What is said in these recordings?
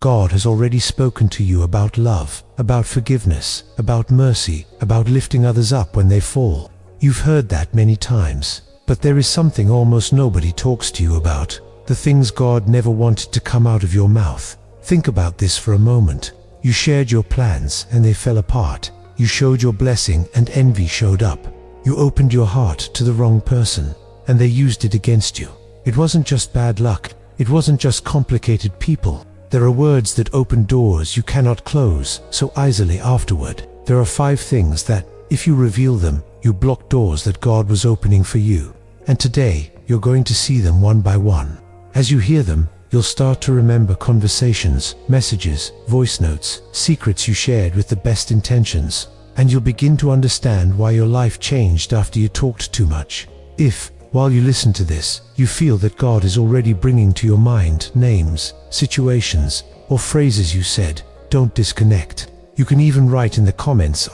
God has already spoken to you about love, about forgiveness, about mercy, about lifting others up when they fall. You've heard that many times, but there is something almost nobody talks to you about, the things God never wanted to come out of your mouth. Think about this for a moment. You shared your plans and they fell apart. You showed your blessing and envy showed up. You opened your heart to the wrong person and they used it against you. It wasn't just bad luck. It wasn't just complicated people. There are words that open doors you cannot close so easily afterward. There are 5 things that, if you reveal them, you block doors that God was opening for you. And today, you're going to see them one by one. As you hear them, you'll start to remember conversations, messages, voice notes, secrets you shared with the best intentions, and you'll begin to understand why your life changed after you talked too much. If, while you listen to this, you feel that God is already bringing to your mind names, situations, or phrases you said, don't disconnect. You can even write in the comments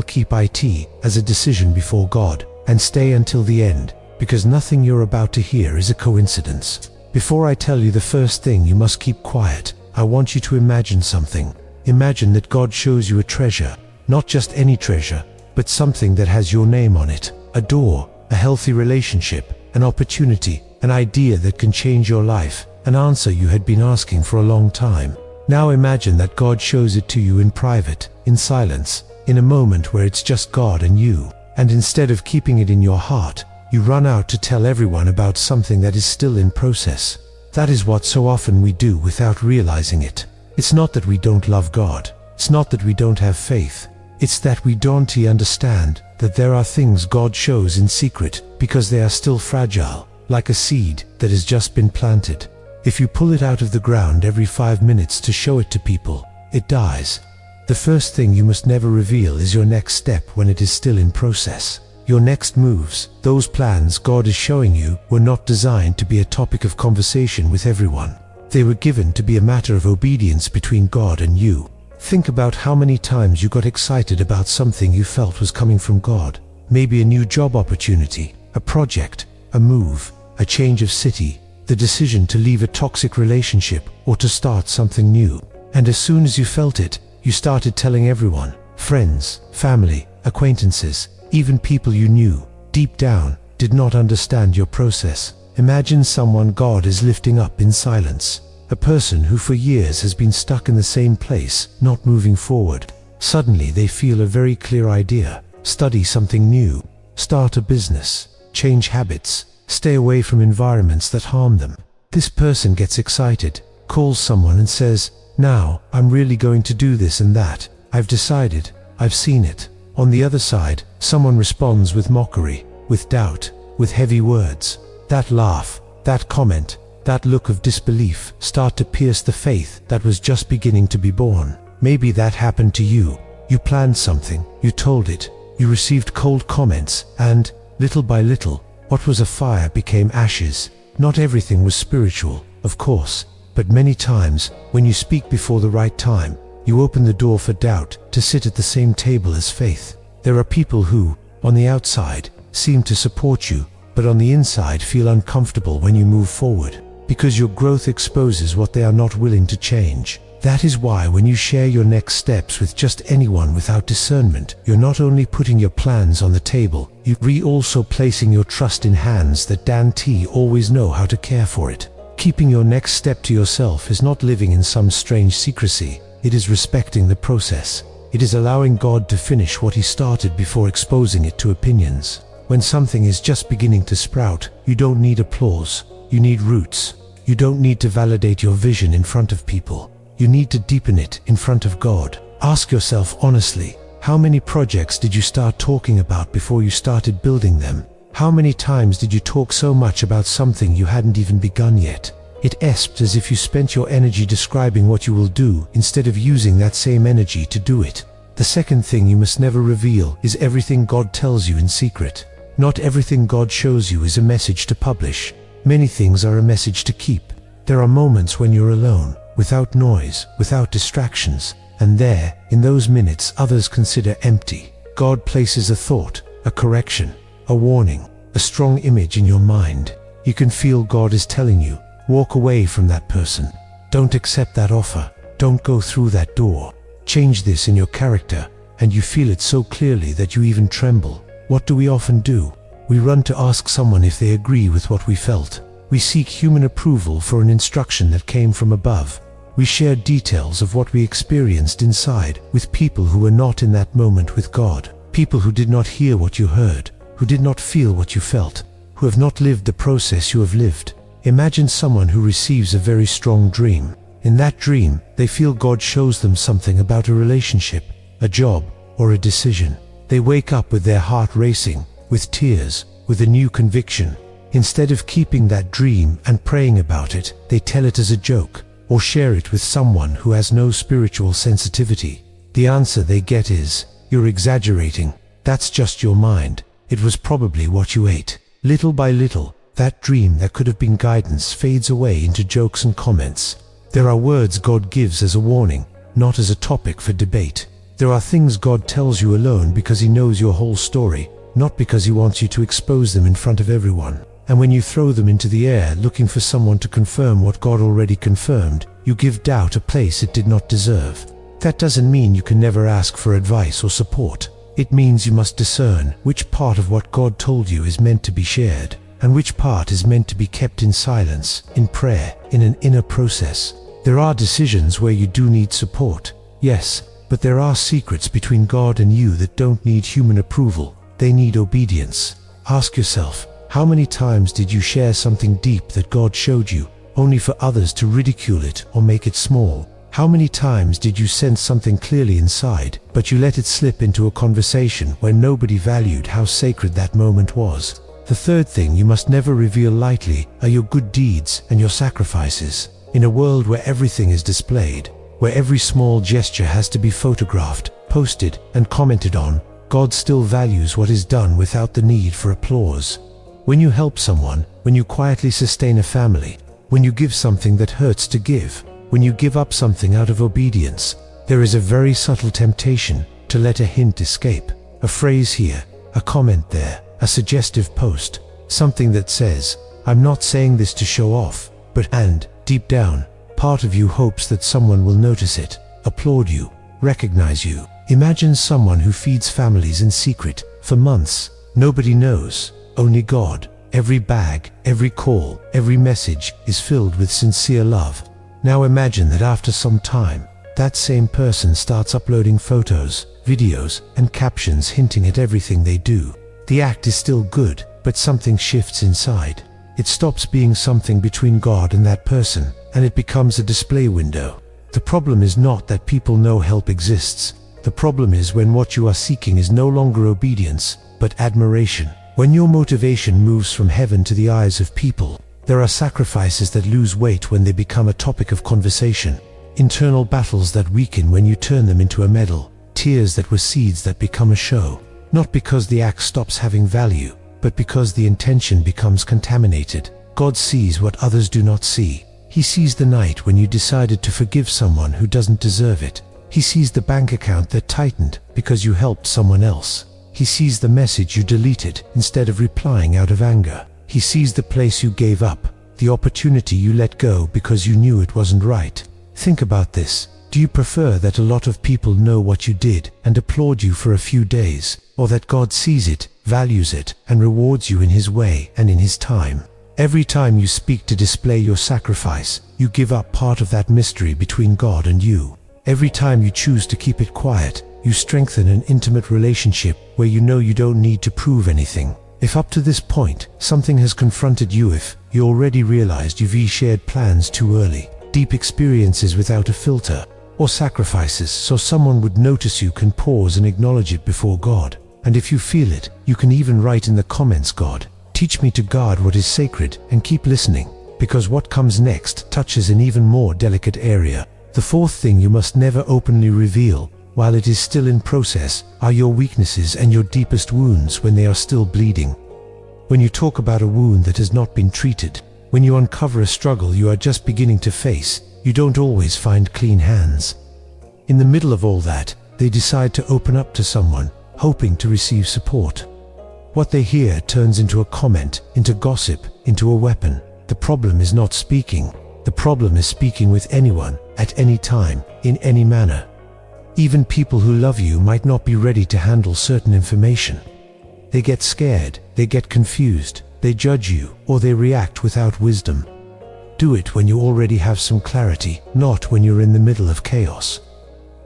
keep it as a decision before God, and stay until the end, because nothing you're about to hear is a coincidence. Before I tell you the first thing you must keep quiet, I want you to imagine something. Imagine that God shows you a treasure, not just any treasure, but something that has your name on it. A door, a healthy relationship, an opportunity, an idea that can change your life, an answer you had been asking for a long time. Now imagine that God shows it to you in private, in silence, in a moment where it's just God and you, and instead of keeping it in your heart, you run out to tell everyone about something that is still in process. That is what so often we do without realizing it. It's not that we don't love God. It's not that we don't have faith. It's that we don't understand that there are things God shows in secret because they are still fragile, like a seed that has just been planted. If you pull it out of the ground every 5 minutes to show it to people, it dies. The first thing you must never reveal is your next step when it is still in process. Your next moves, those plans God is showing you, were not designed to be a topic of conversation with everyone. They were given to be a matter of obedience between God and you. Think about how many times you got excited about something you felt was coming from God. Maybe a new job opportunity, a project, a move, a change of city, the decision to leave a toxic relationship or to start something new. And as soon as you felt it, you started telling everyone, friends, family, acquaintances, even people you knew, deep down, did not understand your process. Imagine someone God is lifting up in silence. A person who for years has been stuck in the same place, not moving forward. Suddenly they feel a very clear idea. Study something new. Start a business. Change habits. Stay away from environments that harm them. This person gets excited, calls someone and says, "Now, I'm really going to do this and that. I've decided. I've seen it." On the other side, someone responds with mockery, with doubt, with heavy words. That laugh, that comment, that look of disbelief start to pierce the faith that was just beginning to be born. Maybe that happened to you. You planned something, you told it, you received cold comments, and, little by little, what was a fire became ashes. Not everything was spiritual, of course, but many times, when you speak before the right time, you open the door for doubt to sit at the same table as faith. There are people who, on the outside, seem to support you, but on the inside feel uncomfortable when you move forward, because your growth exposes what they are not willing to change. That is why when you share your next steps with just anyone without discernment, you're not only putting your plans on the table, you're also placing your trust in hands that always know how to care for it. Keeping your next step to yourself is not living in some strange secrecy. It is respecting the process. It is allowing God to finish what He started before exposing it to opinions. When something is just beginning to sprout, you don't need applause. You need roots. You don't need to validate your vision in front of people. You need to deepen it in front of God. Ask yourself honestly, how many projects did you start talking about before you started building them? How many times did you talk so much about something you hadn't even begun yet? It seemed as if you spent your energy describing what you will do instead of using that same energy to do it. The second thing you must never reveal is everything God tells you in secret. Not everything God shows you is a message to publish. Many things are a message to keep. There are moments when you're alone, without noise, without distractions, and there, in those minutes others consider empty. God places a thought, a correction, a warning, a strong image in your mind. You can feel God is telling you, walk away from that person. Don't accept that offer. Don't go through that door. Change this in your character, and you feel it so clearly that you even tremble. What do we often do? We run to ask someone if they agree with what we felt. We seek human approval for an instruction that came from above. We share details of what we experienced inside with people who were not in that moment with God. People who did not hear what you heard, who did not feel what you felt, who have not lived the process you have lived. Imagine someone who receives a very strong dream. In that dream, they feel God shows them something about a relationship, a job, or a decision. They wake up with their heart racing, with tears, with a new conviction. Instead of keeping that dream and praying about it, they tell it as a joke, or share it with someone who has no spiritual sensitivity. The answer they get is, "You're exaggerating. That's just your mind. It was probably what you ate." Little by little, that dream that could have been guidance fades away into jokes and comments. There are words God gives as a warning, not as a topic for debate. There are things God tells you alone because He knows your whole story, not because He wants you to expose them in front of everyone. And when you throw them into the air looking for someone to confirm what God already confirmed, you give doubt a place it did not deserve. That doesn't mean you can never ask for advice or support. It means you must discern which part of what God told you is meant to be shared, and which part is meant to be kept in silence, in prayer, in an inner process. There are decisions where you do need support, yes, but there are secrets between God and you that don't need human approval. They need obedience. Ask yourself, how many times did you share something deep that God showed you, only for others to ridicule it or make it small? How many times did you sense something clearly inside, but you let it slip into a conversation where nobody valued how sacred that moment was? The third thing you must never reveal lightly are your good deeds and your sacrifices. In a world where everything is displayed, where every small gesture has to be photographed, posted, and commented on, God still values what is done without the need for applause. When you help someone, when you quietly sustain a family, when you give something that hurts to give, when you give up something out of obedience, there is a very subtle temptation to let a hint escape. A phrase here, a comment there, a suggestive post, something that says, "I'm not saying this to show off," and, deep down, part of you hopes that someone will notice it, applaud you, recognize you. Imagine someone who feeds families in secret for months. Nobody knows, only God. Every bag, every call, every message is filled with sincere love. Now imagine that after some time, that same person starts uploading photos, videos, and captions hinting at everything they do. The act is still good, but something shifts inside. It stops being something between God and that person, and it becomes a display window. The problem is not that people know help exists. The problem is when what you are seeking is no longer obedience, but admiration. When your motivation moves from heaven to the eyes of people, there are sacrifices that lose weight when they become a topic of conversation, internal battles that weaken when you turn them into a medal, tears that were seeds that become a show. Not because the act stops having value, but because the intention becomes contaminated. God sees what others do not see. He sees the night when you decided to forgive someone who doesn't deserve it. He sees the bank account that tightened because you helped someone else. He sees the message you deleted instead of replying out of anger. He sees the place you gave up, the opportunity you let go because you knew it wasn't right. Think about this. Do you prefer that a lot of people know what you did and applaud you for a few days, or that God sees it, values it, and rewards you in His way and in His time? Every time you speak to display your sacrifice, you give up part of that mystery between God and you. Every time you choose to keep it quiet, you strengthen an intimate relationship where you know you don't need to prove anything. If up to this point, something has confronted you, if you already realized you've shared plans too early, deep experiences without a filter, or sacrifices so someone would notice, you can pause and acknowledge it before God. And if you feel it, you can even write in the comments, "God, teach me to guard what is sacred," and keep listening, because what comes next touches an even more delicate area. The fourth thing you must never openly reveal, while it is still in process, are your weaknesses and your deepest wounds when they are still bleeding. When you talk about a wound that has not been treated, when you uncover a struggle you are just beginning to face, you don't always find clean hands. In the middle of all that, they decide to open up to someone, hoping to receive support. What they hear turns into a comment, into gossip, into a weapon. The problem is not speaking. The problem is speaking with anyone, at any time, in any manner. Even people who love you might not be ready to handle certain information. They get scared, they get confused, they judge you, or they react without wisdom. Do it when you already have some clarity, not when you're in the middle of chaos.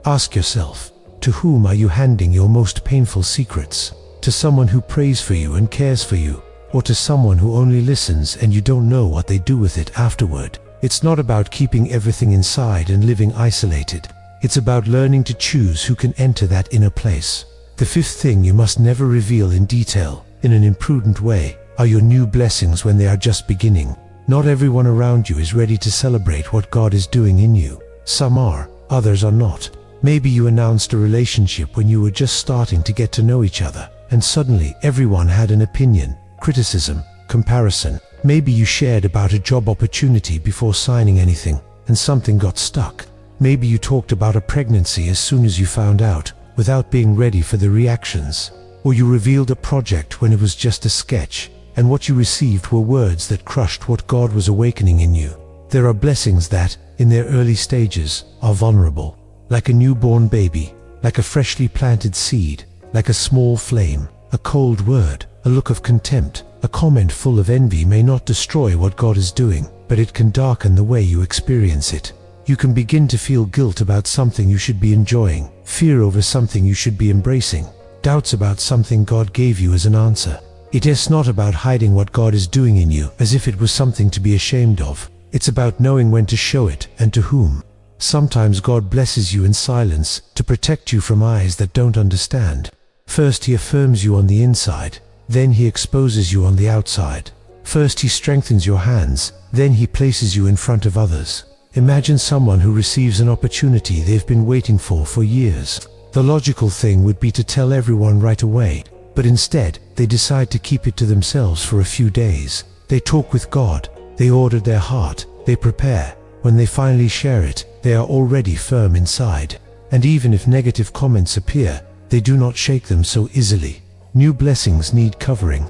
Ask yourself, to whom are you handing your most painful secrets? To someone who prays for you and cares for you, or to someone who only listens and you don't know what they do with it afterward? It's not about keeping everything inside and living isolated. It's about learning to choose who can enter that inner place. The fifth thing you must never reveal in detail, in an imprudent way, are your new blessings when they are just beginning. Not everyone around you is ready to celebrate what God is doing in you. Some are, others are not. Maybe you announced a relationship when you were just starting to get to know each other, and suddenly everyone had an opinion, criticism, comparison. Maybe you shared about a job opportunity before signing anything, and something got stuck. Maybe you talked about a pregnancy as soon as you found out, without being ready for the reactions. Or you revealed a project when it was just a sketch, and what you received were words that crushed what God was awakening in you. There are blessings that, in their early stages, are vulnerable. Like a newborn baby, like a freshly planted seed, like a small flame. A cold word, a look of contempt, a comment full of envy may not destroy what God is doing, but it can darken the way you experience it. You can begin to feel guilt about something you should be enjoying, fear over something you should be embracing, doubts about something God gave you as an answer. It is not about hiding what God is doing in you as if it was something to be ashamed of. It's about knowing when to show it and to whom. Sometimes God blesses you in silence to protect you from eyes that don't understand. First He affirms you on the inside, then He exposes you on the outside. First He strengthens your hands, then He places you in front of others. Imagine someone who receives an opportunity they've been waiting for years. The logical thing would be to tell everyone right away, but instead, they decide to keep it to themselves for a few days. They talk with God, they order their heart, they prepare. When they finally share it, they are already firm inside. And even if negative comments appear, they do not shake them so easily. New blessings need covering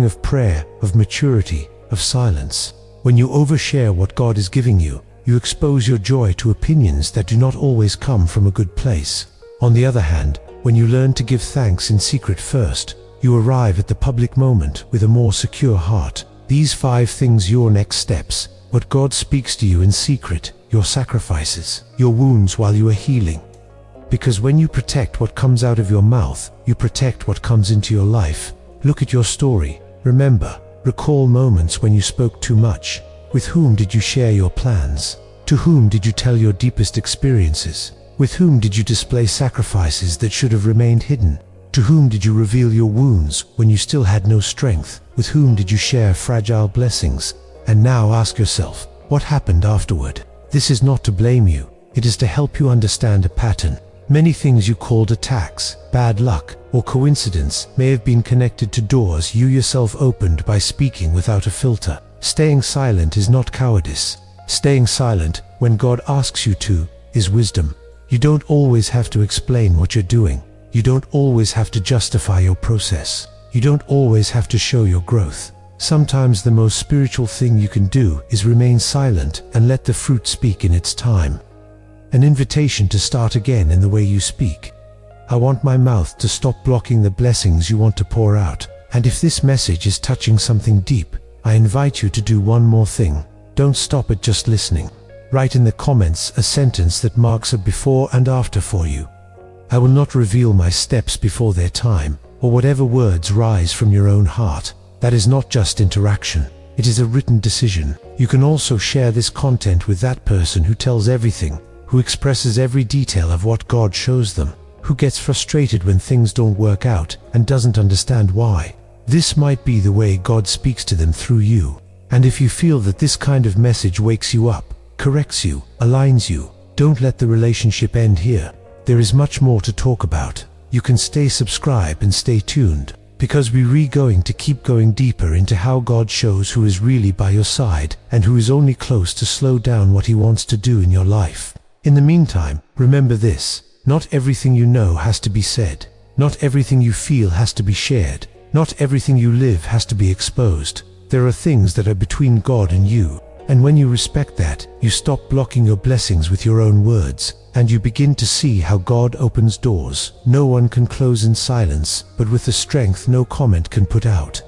of prayer, of maturity, of silence. When you overshare what God is giving you, you expose your joy to opinions that do not always come from a good place. On the other hand, when you learn to give thanks in secret first, you arrive at the public moment with a more secure heart. These 5 things: your next steps, what God speaks to you in secret, your sacrifices, your wounds while you are healing. Because when you protect what comes out of your mouth, you protect what comes into your life. Look at your story. Remember, recall moments when you spoke too much. With whom did you share your plans? To whom did you tell your deepest experiences? With whom did you display sacrifices that should have remained hidden? To whom did you reveal your wounds when you still had no strength? With whom did you share fragile blessings? And now ask yourself, what happened afterward? This is not to blame you. It is to help you understand a pattern. Many things you called attacks, bad luck, or coincidence may have been connected to doors you yourself opened by speaking without a filter. Staying silent is not cowardice. Staying silent, when God asks you to, is wisdom. You don't always have to explain what you're doing. You don't always have to justify your process. You don't always have to show your growth. Sometimes the most spiritual thing you can do is remain silent and let the fruit speak in its time. An invitation to start again in the way you speak. I want my mouth to stop blocking the blessings you want to pour out. And if this message is touching something deep, I invite you to do one more thing. Don't stop at just listening. Write in the comments a sentence that marks a before and after for you. I will not reveal my steps before their time, or whatever words rise from your own heart. That is not just interaction. It is a written decision. You can also share this content with that person who tells everything, who expresses every detail of what God shows them, who gets frustrated when things don't work out and doesn't understand why. This might be the way God speaks to them through you. And if you feel that this kind of message wakes you up, corrects you, aligns you, don't let the relationship end here. There is much more to talk about. You can stay subscribed and stay tuned, because we're going to keep going deeper into how God shows who is really by your side and who is only close to slow down what He wants to do in your life. In the meantime, remember this: not everything you know has to be said. Not everything you feel has to be shared. Not everything you live has to be exposed. There are things that are between God and you, And when you respect that, you stop blocking your blessings with your own words, and you begin to see how God opens doors no one can close in silence, but with a strength no comment can put out.